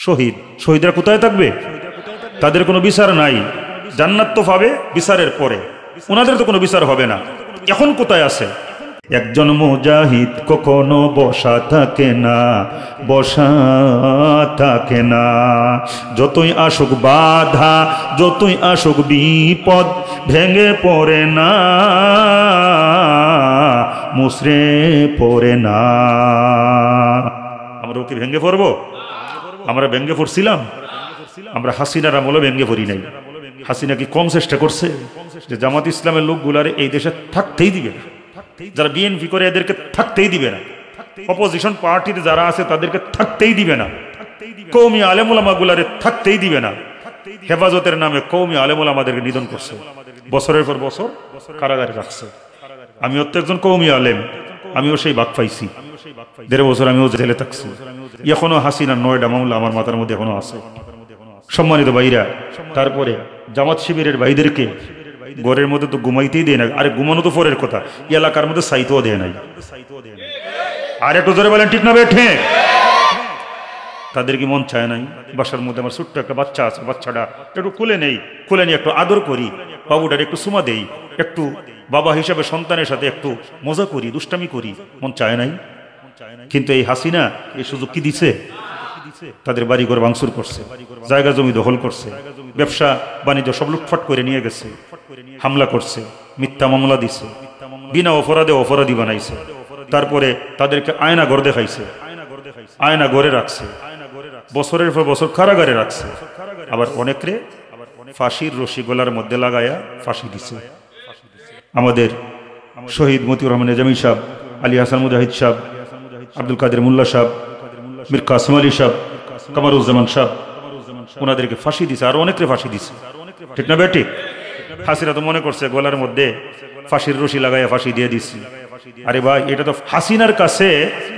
শহীদ, শহীদরা কোথায় থাকবে? তাদের কোনো বিচার নাই, জান্নাত তো পাবে বিচারের পরে, ওনাদের তো কোনো বিচার হবে না। এখন কোথায় আছে? একজন মুজাহিদ কখনো বসা থাকে না, বসা থাকে না। যতই আসুক বাধা, যতই আসুক বিপদ, ভেঙে পড়ে না, মুসরে পড়ে না। আমরাও কি ভেঙে পড়বো? আমরা ভেঙে পড়ছিলাম? আমরা হাসিনার আমলে ভেঙে পড়ি নাই। হাসিনা কি কম চেষ্টা করছে যে জামাত ইসলামের লোকগুলারে এই দেশে থাকতেই দিবে না, যারা বিএনপি করে এদেরকে থাকতেই দিবে না, অপোজিশন পার্টিতে যারা আছে তাদেরকে থাকতেই দিবে না, কওমি আলেম ওলামা গুলারে থাকতেই দিবে না। হেফাজতের নামে কওমি আলেম ওলামাদেরকে নিধন করছে, বছরের পর বছর কারাগারে রাখছে। আমিও তো একজন কওমি আলেম, আমিও সেই ভাগ পাইছি, 1.5 বছর আমিও জেলে থাকছি। এখনো হাসিনার 9টা মামলা আমার মাথার মধ্যে এখনো আছে। সম্মানিত ভাইরা, তারপরে জামাত শিবিরের ভাইদেরকে ঘরের মধ্যে তো ঘুমাইতেই দেয় না। আরে ঘুমানো তো পরের কথা, এলাকার মধ্যে সাইতেও দেয় নাই। আর একটু জোরে বলেন ঠিক না বেঠে? তাদের কি মন চায় নাই? বাসার মধ্যে আমার ছোট্ট একটা বাচ্চা আছে, বাচ্চাটা একটু খুলে নেই, খুলে নিয়ে একটু আদর করি, বাবুটার একটু সুমা দেই, একটু বাবা হিসাবে সন্তানের সাথে একটু মজা করি, দুষ্টামি করি, মন চায় নাই? কিন্তু এই হাসিনা এই সুযোগ কি দিছে? তাদের বাড়ি ঘর ভাঙচুর করছে, জায়গা জমি দখল করছে, ব্যবসা বাণিজ্য সব লুটফাট করে নিয়ে গেছে, হামলা করছে, মিথ্যা মামলা দিছে, বিনা অপরাধে অপরাধী বানাইছে। তারপরে তাদেরকে আয়না ঘর দেখাইছে, আয়না ঘরে রাখছে, বছরের পর বছর কারাগারে রাখছে। আবার অনেকরে ফাঁসির রশি গলার মধ্যে লাগায়া ফাঁসি দিছে। আমাদের শহীদ মতিউর রহমান নিজামী সাহেব, আলী হাসান মুজাহিদ সাহেব, আব্দুল কাদের মোল্লা সাহেব, মীর কাসিম আলী সাহেব, কামারুজ্জামান সাহেব, ওনাদেরকে ফাঁসি দিছে, আর অনেকরে ফাঁসি দিছে। ঠিক না বেঠিক? হাসিনা তো মনে করছে গলার মধ্যে ফাঁসির রশি লাগাইয়া ফাঁসি দিয়ে দিচ্ছি। আরে ভাই, এটা তো হাসিনার কাছে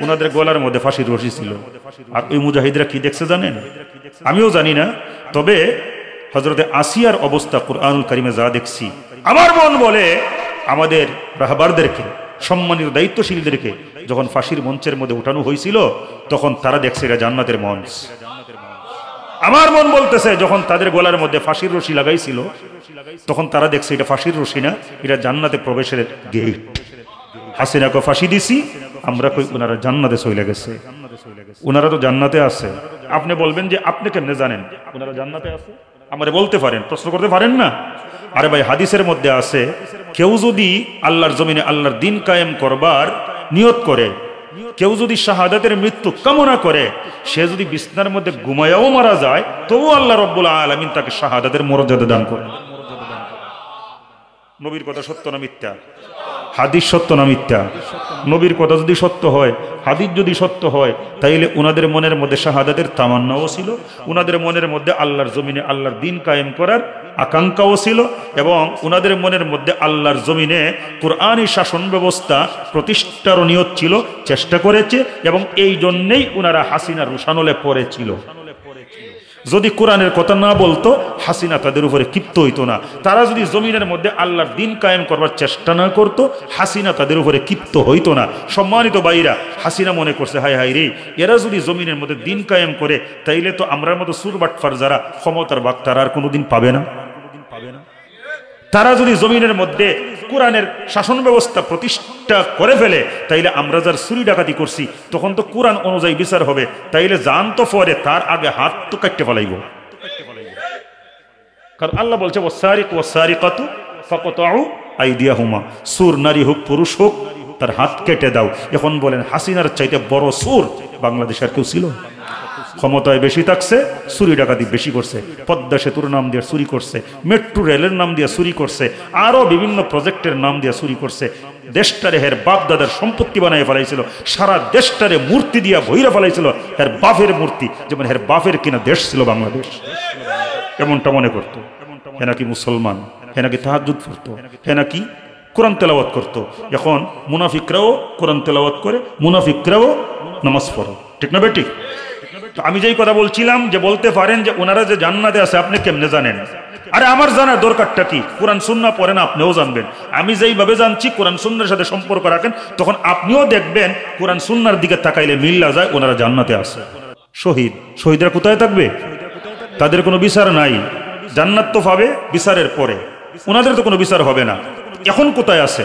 ওনাদের গলার মধ্যে ফাঁসির রশি ছিল। আর ওই মুজাহিদরা কি দেখছে জানেন? আমিও জানি না, তবে হযরতে আসিয়ার অবস্থা কুরআনুল কারীমে যা দেখছি, আমার মন বলে আমাদের রাহবারদেরকে, সম্মানিত দায়িত্বশীলদেরকে যখন ফাঁসির মঞ্চের মধ্যে উঠানো হয়েছিল, তখন তারা দেখছে এটা জান্নাতের মঞ্চ। আমার মন বলতেছে যখন তাদের গলার মধ্যে ফাঁসির রশি লাগাইছিল, তখন তারা দেখছে এটা ফাঁসির রশি না, এটা জান্নাতে প্রবেশের গেট। হাসিনাকে ফাঁসি দিছি আমরা, কই ওনারা জান্নাতে চলে গেছে। ওনারা তো জান্নাতে আছে। আপনি বলবেন যে আপনি কেমনে জানেন ওনারা জান্নাতে আছে? আমারে বলতে পারেন, প্রশ্ন করতে পারেন না? আরে ভাই, হাদিসের মধ্যে আছে, কেউ যদি আল্লাহর জমিনে আল্লাহর দিন কায়েম করবার নিয়ত করে, কেউ যদি শাহাদাতের মৃত্যু কামনা করে, সে যদি বিছনার মধ্যে ঘুমায়াও মারা যায়, তবু আল্লাহ রাব্বুল আলামিন তাকে শাহাদাতের মর্যাদা দান করেন। নবীর কথা সত্য না মিথ্যা? হাদিস সত্য না মিথ্যা? নবীর কথা যদি সত্য হয়, হাদিস যদি সত্য হয়, তাইলে ওনাদের মনের মধ্যে শাহাদাতের তামান্নাও ছিল, ওনাদের মনের মধ্যে আল্লাহর জমিনে আল্লাহর দিন কায়েম করার আকাঙ্ক্ষাও ছিল, এবং ওনাদের মনের মধ্যে আল্লাহর জমিনে কুরআনী শাসন ব্যবস্থা প্রতিষ্ঠার নিয়ত ছিল, চেষ্টা করেছে, এবং এই জন্যেই ওনারা হাসিনার রোষানলে পড়েছিল। যদি কোরআনের কথা না বলতো, হাসিনা তাদের উপরে ক্ষিপ্ত হইতো না। তারা যদি জমিনের মধ্যে আল্লাহর দিন কায়েম করবার চেষ্টা না করতো, হাসিনা তাদের উপরে ক্ষিপ্ত হইতো না। সম্মানিত ভাইরা, হাসিনা মনে করছে, হায় হায় রে, এরা যদি জমিনের মধ্যে দিন কায়েম করে, তাইলে তো আমরার মতো সুরবাটফার যারা ক্ষমতার ভাগ, তারা আর কোনোদিন পাবে না। তারা যদি জমিনের মধ্যে কোরআনের শাসন ব্যবস্থা প্রতিষ্ঠা করে ফেলে, তাইলে আমরা যার চুরি ডাকাতি করছি, তখন তো কোরআন অনুযায়ী বিচার হবে। তাইলে জান তো পরে, তার আগে হাত তো কাটতে ফেলাইব। কারণ আল্লাহ বলছে, ওয়াসারিক ওয়াসারিকাতু ফাকতাউ আইদিয়াহুমা, সুর নারী হোক পুরুষ হোক, তার হাত কেটে দাও। এখন বলেন, হাসিনার চাইতে বড় সুর বাংলাদেশ আর কেউ ছিল? ক্ষমতায় বেশি থাকছে, চুরি ডাকাতি বেশি করছে, পদ্মা সেতুর নাম দিয়ে চুরি করছে, মেট্রো রেলের নাম দিয়ে চুরি করছে, আরো বিভিন্ন প্রজেক্টের নাম দিয়ে চুরি করছে। দেশটারে হের বাপ দাদার সম্পত্তি বানাই ফেলাইছিল, সারা দেশটারে মূর্তি দিয়া ভৈরা ফেলাইছিল, হের বাপের মূর্তি, যেমন হের বাপের কিনা দেশ ছিল বাংলাদেশ, এমনটা মনে করতো। হে নাকি মুসলমান, হে নাকি তাহাজ্জুদ পড়তো, হে নাকি কোরআন তেলাওয়াত করতো। এখন মুনাফিকরাও কোরআন তেলাওয়াত করে, মুনাফিকরাও নামাজ পড়ে। ঠিক না বেটি? তো আমি যেই কথা বলছিলাম, যে বলতে পারেন যে ওনারা যে জান্নাতে আছে, আপনি কেমনে জানেন? আরে আমার জানার দরকারটা কি? কোরআন সুন্নাহ পড়েন, আপনিও জানবেন। আমি যেইভাবে জানছি কোরআন সুন্নাহর সাথে সম্পর্ক রাখেন, তখন আপনিও দেখবেন কোরআন সুন্নাহর দিকে তাকাইলে মিল্লা যায় ওনারা জান্নাতে আছে। শহীদরা কোথায় থাকবে? তাদের কোনো বিচার নাই, জান্নাত তো পাবে বিচারের পরে, ওনাদের তো কোনো বিচার হবে না। এখন কোথায় আছে?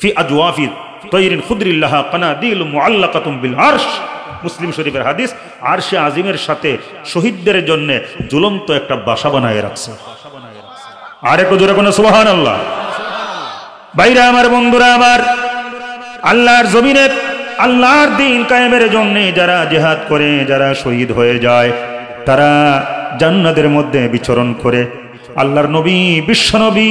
ফি আজওয়াফি তাইরিন খুদরিল্লাহা কানাদিল মুআল্লাকাতুম বিল আরশ, মুসলিম শরীফের হাদিস। আরশে আজিমের সাথে শহীদদের জন্য ঝুলন্ত একটা বাসা বানায় রাখছে। আর একটু জোরে কোনো সুবহানাল্লাহ। ভাইরা আমার, বন্ধুরা আমার, আল্লাহর জমিনে আল্লাহর দ্বীন কায়েমের জন্য যারা জিহাদ করে, যারা শহীদ হয়ে যায়, তারা জান্নাতের মধ্যে বিচরণ করে। আল্লাহর নবী, বিশ্বনবী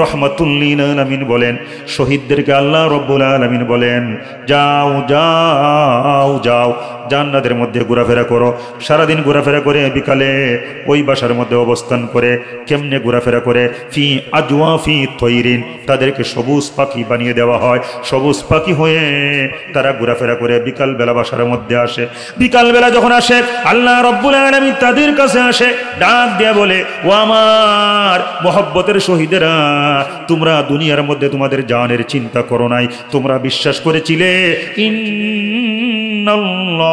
রহমাতুল লিল আলামিন বলেন, শহীদদেরকে আল্লাহ রব্বুল আলামিন বলেন, যাও যাও যাও জান্নাতের মধ্যে ঘোরাফেরা করো। সারাদিন ঘোরাফেরা করে বিকালে ওই বাসার মধ্যে অবস্থান করে। কেমনে ঘোরাফেরা করে? ফি আজওয়াফি তৈরিন, তাদেরকে সবুজ পাখি বানিয়ে দেওয়া হয়। সবুজ পাখি হয়ে তারা ঘোরাফেরা করে বিকালবেলা বাসার মধ্যে আসে। বিকালবেলা যখন আসে, আল্লাহ রব্বুল আলামিন তাদের কাছে আসে, ডাক দিয়ে বলে, ও আমার মহব্বতের শহীদেরা, তোমরা দুনিয়ার মধ্যে তোমাদের জানের চিন্তা করো নাই, তোমরা বিশ্বাস করেছিলে ইন্নাল্লাহ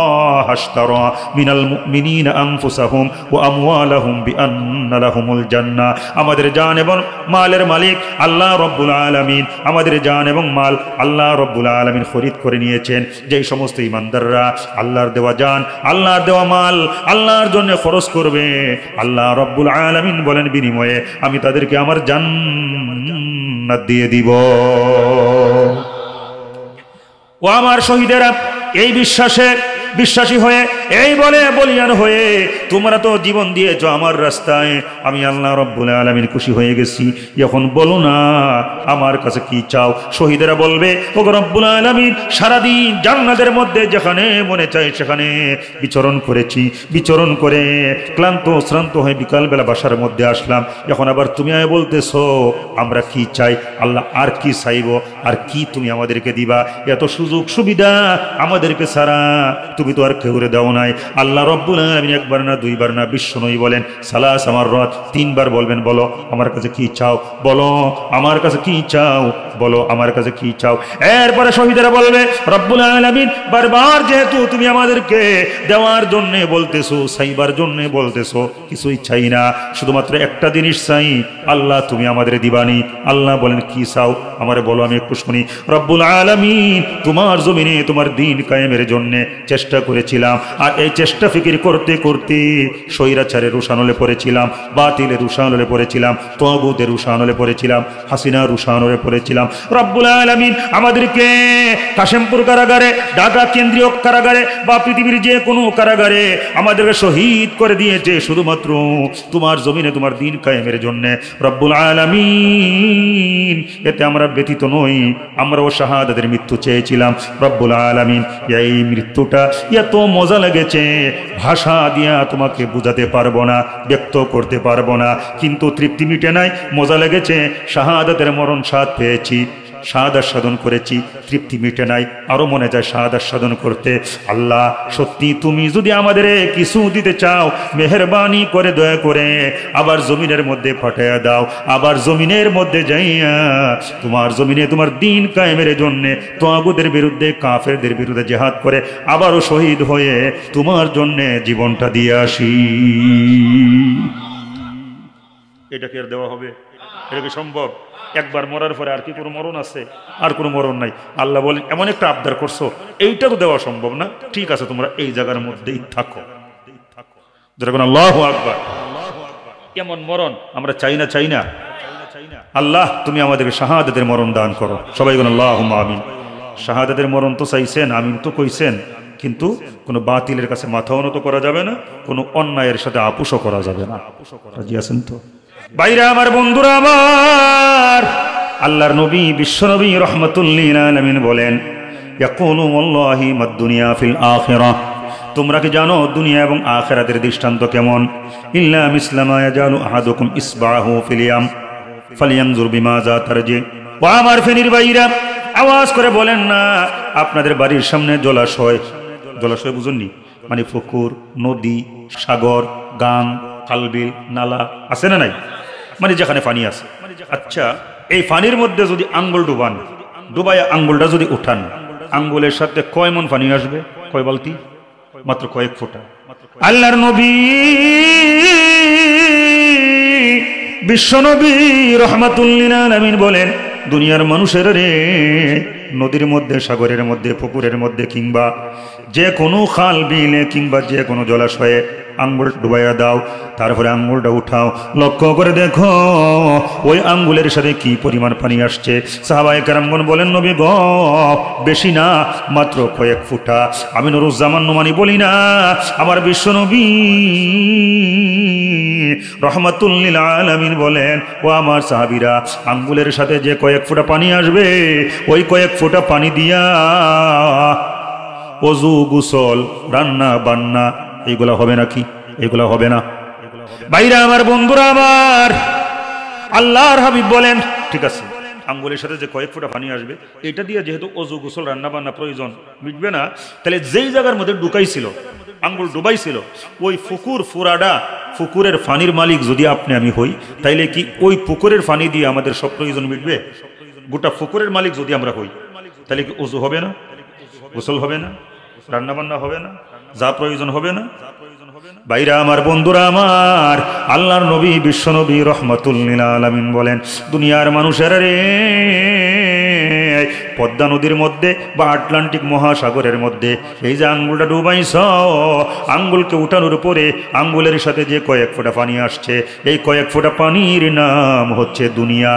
আশতারা মিনাল মুমিনিনা আনফুসাহুম ওয়া আমওয়ালাহুম বিআন্না লাহুমুল জান্নাহ। আমাদের জান এবং মালের মালিক আল্লাহ রব্বুল আলামিন, আমাদের জান এবং মাল আল্লাহ রব্বুল আলামিন খরিদ করে নিয়েছেন। যেই সমস্ত ঈমানদাররা আল্লাহর দেওয়া জান, আল্লাহর দেওয়া মাল আল্লাহর জন্য খরচ করবে, আল্লাহ রব্বুল আলামিন বলেন বিনিময়ে আমি তাদেরকে আমার জান্নাত দিয়ে দিব। ও আমার শহীদেরা, এই বিশ্বাসী হয়ে, এই বলে বলিয়ান হয়ে তোমরা তো জীবন দিয়েছ আমার রাস্তায়, আমি আল্লাহ রব্বুল আলামিন খুশি হয়ে গেছি। এখন বলো না আমার কাছে কি চাও? শহীদেরা বলবে, ও রব্বুল আলামিন, সারাদিন জান্নাতের মধ্যে যেখানে মনে চায় সেখানে বিচরণ করেছি, বিচরণ করে ক্লান্ত শ্রান্ত হয়ে বিকালবেলা বাসার মধ্যে আসলাম। এখন আবার তুমি বলতেছো আমরা কি চাই? আল্লাহ, আর কি চাইব? আর কি তুমি আমাদেরকে দিবা? এত সুযোগ সুবিধা আমাদেরকে ছাড়া তুমি তো আর কেউরে দাও নাই। আল্লাহ রব্বুল আলামিন একবার না, দুইবার না, বিশ্বনবী বলেন সালাস মাররাত, তিনবার বলবেন, বলো আমার কাছে কি চাও, বলো আমার কাছে কি চাও, বলো আমার কাছে কি চাও। এরপরে শহীদেরা বলবে, রব্বুল আলামিন বারবার যেহেতু তুমি আমাদেরকে দেওয়ার জন্য বলতেছো, চাইবার জন্য বলতেছো, কিছুই চাই না, শুধুমাত্র একটা জিনিস চাই, আল্লাহ তুমি আমাদের দিবানি। আল্লাহ বলেন কি চাও আমারে বলো, আমি একটু শুনি। রব্বুল আলামিন, তোমার জমিনে তোমার দ্বীন কায়েমের জন্য চেষ্টা করেছিলাম, আর এই চেষ্টা ফিকির করতে করতে স্বৈরাচারের রুশানলে পড়েছিলাম, বাতিলের রুশানলে পড়েছিলাম, তাগুতের রুশানলে পড়েছিলাম, হাসিনা রুশানলে পড়েছিলাম। রব্বুল আলামিন আমাদেরকে কাশেমপুর কারাগারে, ঢাকা কেন্দ্রীয় কারাগারে বা পৃথিবীর যে কোনো কারাগারে আমাদেরকে শহীদ করে দিয়েছে শুধুমাত্র তোমার জমিনে তোমার দ্বীন কায়েমের জন্য। রব্বুল আলামিন, এতে আমরা ব্যতীত নই, আমরাও শাহাদাতের মৃত্যু চেয়েছিলাম। রব্বুল আলামিন, এই মৃত্যুটা এত মজা লেগেছে, ভাষা দিয়া তোমাকে বুঝাতে পারবো না, ব্যক্ত করতে পারবো না, কিন্তু তৃপ্তি মিটে নাই। মজা লেগেছে, শাহাদাতের মরণ স্বাদ পেয়েছি, শাহাদাত সাধন করেছি, তৃপ্তি মিটে নাই, আরো মনে যায় শাহাদাত সাধন করতে। আল্লাহ, সত্যি তুমি যদি আমাদের কিছু দিতে চাও, মেহেরবানি করে দয়া করে আবার জমিনের মধ্যে পাঠাইয়া দাও, আবার জমিনের মধ্যে যাইয়া তোমার জমিনে তোমার দ্বীন কায়েমের জন্য তাগুতের বিরুদ্ধে, কাফেরদের বিরুদ্ধে জিহাদ করে আবারও শহীদ হয়ে তোমার জন্য জীবনটা দিয়ে আসি। এটা কি আর দেওয়া হবে? এটা কি সম্ভব? একবার মরার পরে আর কি কোনো মরণ আছে? আর কোনো মরণ নাই। আল্লাহ বলেন, এমন একটা আবদার করছো, এইটা তো দেওয়া সম্ভব না, ঠিক আছে তোমরা এই জায়গার মধ্যেই থাকো। যখন আল্লাহু আকবার, এমন মরণ আমরা চাই না, চাই না। আল্লাহ তুমি আমাদেরকে শাহাদাতের মরণ দান করো। সবাই বলেন আল্লাহুম্মা আমিন। শাহাদাতের মরণ তো চাইছেন, আমিন তো কইছেন, কিন্তু কোনো বাতিলের কাছে মাথা উন্নত করা যাবে না, কোনো অন্যায়ের সাথে আপোষও করা যাবে না। রাজি আছেন তো? ভাইরা আমার, বন্ধুরা আমার, আল্লাহর নবী বিশ্বনবী রাহমাতুল লিল আলামিন বলেন, ইয়াকুলু ওয়াল্লাহি মাদ দুনিয়া ফিল আখিরাহ, তোমরা কি জানো দুনিয়া এবং আখিরাতের দৃষ্টান্ত কেমন? ইল্লা মিসলামা ইয়াজালু আহাদুকুম ইসবাহু ফিল ইয়াম ফালয়ানজুর বিমাযা তারজি। ও আমার ফেনীর ভাইরা, আওয়াজ করে বলেন না, আপনাদের বাড়ির সামনে জলাশয়, জলাশয় বুঝুননি মানে পুকুর, নদী, সাগর, গাং, খালবিল, নালা আছে না নাই? মানে যেখানে পানি আছে। আচ্ছা, এই পানির মধ্যে যদি আঙ্গুল ডুবান, ডুবাইয়া আঙ্গুলটা যদি উঠান, আঙ্গুলের সাথে কয় মন পানি আসবে? কয় বালতি? মাত্র কয়েক ফোঁটা। আল্লাহর নবী বিশ্বনবী রাহমাতুল লিল আলামিন বলেন, দুনিয়ার মানুষের রে, নদীর মধ্যে, সাগরের মধ্যে, পুকুরের মধ্যে কিংবা যে কোনো খাল বিলে কিংবা যে কোনো জলাশয়ে আঙ্গুল ডুবাইয়া দাও, তারপরে আঙ্গুলটা উঠাও, লক্ষ্য করে দেখো ওই আঙ্গুলের সাথে কি পরিমাণ পানি আসছে। সাহাবায়ে কেরামগণ বলেন, নবী গো, বেশি না, মাত্র কয়েক ফুটা। আমি নুরুজ্জামান নোমানি বলি না, আমার বিশ্বনবী রাহমাতুল লিল আলামিন বলেন, ও আমার সাহাবীরা, আঙ্গুলের সাথে যে কয়েক ফোঁটা পানি আসবে, ওই কয়েক ফোঁটা পানি দিয়া ওযু, গোসল, রান্না বান্না এইগুলা হবে নাকি? এগুলা হবে না। ভাইরা আমার, বন্ধুরা আমার, আল্লাহর হাবিব বলেন, ঠিক আছে, আঙ্গুলের সাথে যে কয়েক ফোঁটা পানি আসবে, এটা দিয়ে যেহেতু ওযু, গোসল, রান্না বান্না প্রয়োজন মিটবে না, তাহলে যেই জায়গার মধ্যে ঢুকাইছিল, আঙ্গুল ডুবাইছিল, ওই পুকুর ফুরাডা, পুকুরের পানির মালিক যদি আপনি আমি হই, তাইলে কি ওই পুকুরের পানি দিয়ে আমাদের সব প্রয়োজন মিটবে? গোটা পুকুরের মালিক যদি আমরা হই, তাহলে কি ওযু হবে না? গোসল হবে না? রান্না বান্না হবে না? যা প্রয়োজন হবে না? ভাইরা আমার, বন্ধুরা আমার, আল্লাহর নবী বিশ্বনবী রাহমাতুল লিল আলামিন বলেন, দুনিয়ার মানুষেরা রে, পদ্মা নদীর মধ্যে বা আটলান্টিক মহাসাগরের মধ্যে এই যে আঙ্গুলটা ডুবাইছ, আঙ্গুলকে উঠানোর পরে আঙ্গুলের সাথে যে কয়েক ফোঁটা পানি আসছে, এই কয়েক ফোঁটা পানির নাম হচ্ছে দুনিয়া।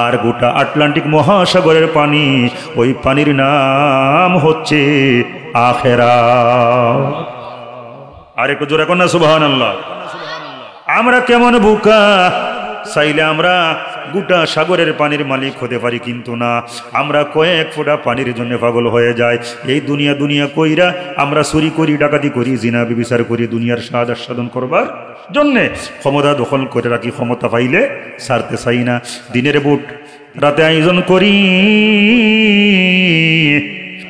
আর গোটা আটলান্টিক মহাসাগরের পানি, ওই পানির নাম হচ্ছে আখিরাত। আর একটু জোরে কর না সুবহানাল্লাহ। আমরা কেমন বোকা, চাইলে আমরা গোটা সাগরের পানির মালিক হতে পারি, কিন্তু না, আমরা কয়েক ফোঁটা পানির জন্য পাগল হয়ে যায়। এই দুনিয়া দুনিয়া কইরা আমরা চুরি করি, ডাকাতি করি, জিনা ব্যভিচার করি, দুনিয়ার স্বাদ আস্বাদন করবার জন্যে ক্ষমতা দখল করে রাখি, ক্ষমতা পাইলে ছাড়তে চাই না। দিনের বুট রাতে আয়োজন করি,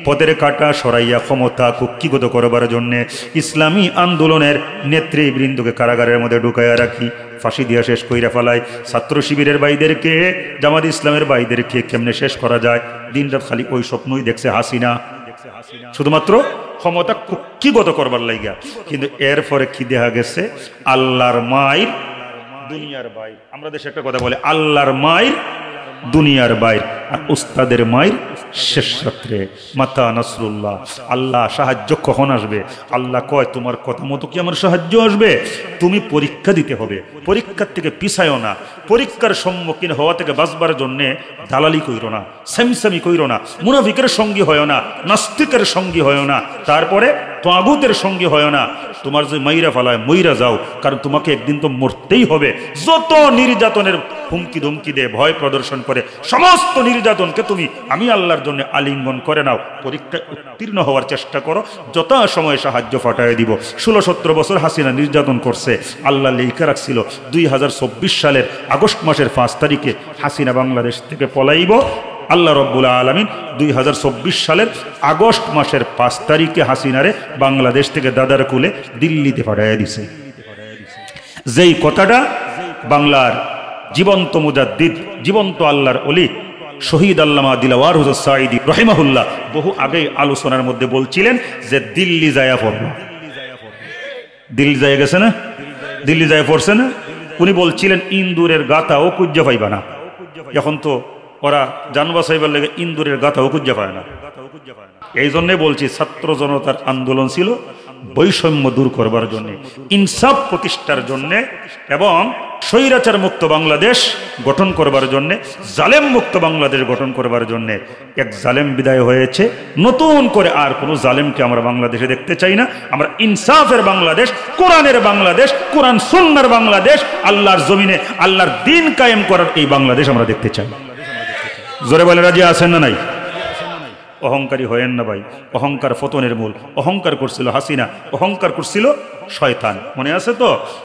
পদের কাটা সরাইয়া ক্ষমতা কুক্ষিগত করবার জন্যে ইসলামী আন্দোলনের নেতৃবৃন্দকে কারাগারের মধ্যে ঢুকাইয়া রাখি, ফাঁসি দিয়া শেষ কইরা ফেলায়। ছাত্র শিবিরের ভাইদেরকে, জামাত ইসলামের ভাইদেরকে কেমনে শেষ করা যায়, দিনরাত খালি ওই স্বপ্নই দেখছে হাসিনা, শুধুমাত্র ক্ষমতা কুক্ষিগত করবার লাগিয়া। কিন্তু এরপরে কি দেখা গেছে, আল্লাহর মায়ের দুনিয়ার বাইর। আমরা দেশে একটা কথা বলে, আল্লাহর মায়ের দুনিয়ার বাইর, আর উস্তাদের মায়ের শেষ রাত্রে। মাতা নাসরুল্লাহ, আল্লাহ সাহায্য কখন আসবে? আল্লাহ কয়, তোমার কথা মতো কি আমার সাহায্য আসবে? তুমি পরীক্ষা দিতে হবে, পরীক্ষার থেকে পিছায়ও না, পরীক্ষার সম্মুখীন হওয়া থেকে বাঁচবার জন্য দালালি কইরো না, স্যামসামি কইরো না, মুনাফিকের সঙ্গী হয় না, নাস্তিকের সঙ্গী হয় না, তারপরে তাগুতের সঙ্গী হয় না। তোমার যে মাইরা ফালায় মইরা যাও, কারণ তোমাকে একদিন তো মরতেই হবে। যত নির্যাতনের হুমকি ধুমকি দে, ভয় প্রদর্শন করে, সমস্ত নির্যাতনকে তুমি আমি আল্লাহর জন্য আলিঙ্গন করে নাও, পরীক্ষায় উত্তীর্ণ হওয়ার চেষ্টা করো, যত সময় সাহায্য ফাটায় দিব। 16-17 বছর হাসিনা নির্যাতন করছে, আল্লাহ লেখা রাখছিল 2024 সালের আগস্ট মাসের 5 তারিখে হাসিনা বাংলাদেশ থেকে পলাইব। আল্লাহ রব্বুল আলামিন 2024 সালের আগস্ট মাসের 5 তারিখে হাসিনারে বাংলাদেশ থেকে দাদার কুলে দিল্লিতে পাঠাইয়া দিছে। যেই কথাটা বাংলার জীবন্ত মুজাদ্দিদ, জীবন্ত আল্লাহর ওলি শহীদ আল্লামা দিলওয়ার হোসেন সাঈদী রহিমাহুল্লাহ বহু আগে আলোচনার মধ্যে বলছিলেন যে দিল্লি যায়া পড়বে। দিল্লি যায় গেছে না, দিল্লি যায় পড়ছে না। উনি বলছিলেন, ইন্দুরের গাথাও কুজ্জা পাইবা না। এখন তো ওরা জানবা সাইবার লেগে ইন্দুরের গাথাও কুজ্জা পায় না। এই জন্যে বলছি, ছাত্র জনতার আন্দোলন ছিল বৈষম্য দূর করবার জন্য, ইনসাফ প্রতিষ্ঠার জন্য, এবং স্বৈরাচার মুক্ত বাংলাদেশ গঠন করবার জন্য, জালেম মুক্ত বাংলাদেশ গঠন করবার জন্য। এক জালেম বিদায় হয়েছে, নতুন করে আর কোনো জালেমকে আমরা বাংলাদেশে দেখতে চাই না। আমরা ইনসাফের বাংলাদেশ, কোরআনের বাংলাদেশ, কোরআন সুন্নাহর বাংলাদেশ, আল্লাহর জমিনে আল্লাহর দিন কায়েম করার এই বাংলাদেশ আমরা দেখতে চাই। জোরে বলে রাজি আছেন না নাই? অহংকারী হয়েন না ভাই, অহংকার পতনের মূল। অহংকার করছিল হাসিনা, অহংকার করছিল শয়তান, মনে আছে তো?